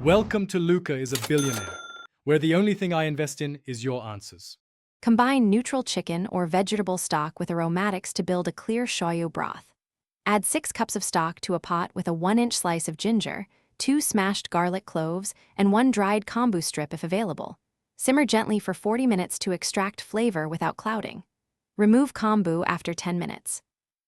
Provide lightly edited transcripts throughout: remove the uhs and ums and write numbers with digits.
Welcome to Luca is a Billionaire, where the only thing I invest in is your answers. Combine neutral chicken or vegetable stock with aromatics to build a clear shoyu broth. Add 6 cups of stock to a pot with a 1-inch slice of ginger, 2 smashed garlic cloves, and 1 dried kombu strip if available. Simmer gently for 40 minutes to extract flavor without clouding. Remove kombu after 10 minutes.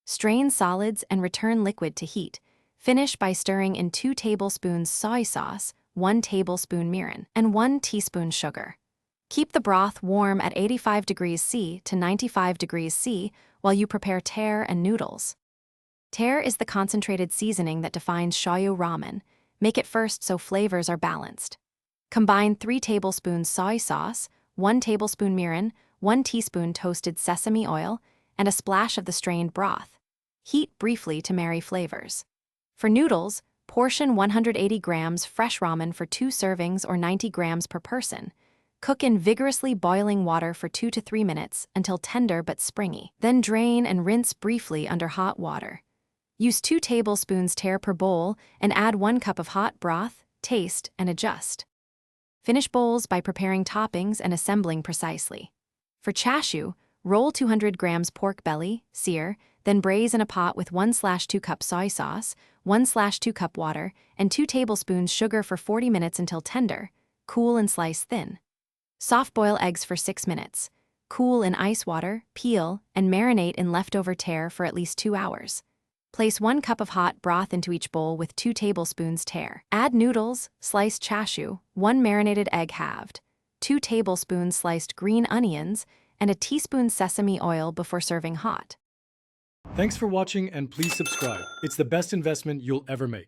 Strain solids and return liquid to heat. Finish by stirring in 2 tablespoons soy sauce, 1 tablespoon mirin, and 1 teaspoon sugar. Keep the broth warm at 85 degrees C to 95 degrees C while you prepare tare and noodles. Tare is the concentrated seasoning that defines Shoyu Ramen. Make it first so flavors are balanced. Combine 3 tablespoons soy sauce, 1 tablespoon mirin, 1 teaspoon toasted sesame oil, and a splash of the strained broth. Heat briefly to marry flavors. For noodles, portion 180 grams fresh ramen for 2 servings or 90 grams per person. Cook in vigorously boiling water for 2 to 3 minutes until tender but springy. Then drain and rinse briefly under hot water. Use 2 tablespoons tare per bowl and add 1 cup of hot broth, taste, and adjust. Finish bowls by preparing toppings and assembling precisely. For chashu, roll 200 grams pork belly, sear, then braise in a pot with 1/2 cup soy sauce, 1/2 cup water, and 2 tablespoons sugar for 40 minutes until tender. Cool and slice thin. Soft boil eggs for 6 minutes. Cool in ice water, peel, and marinate in leftover tare for at least 2 hours. Place 1 cup of hot broth into each bowl with 2 tablespoons tare. Add noodles, sliced chashu, 1 marinated egg halved, 2 tablespoons sliced green onions, and a teaspoon sesame oil before serving hot. Thanks for watching and please subscribe. It's the best investment you'll ever make.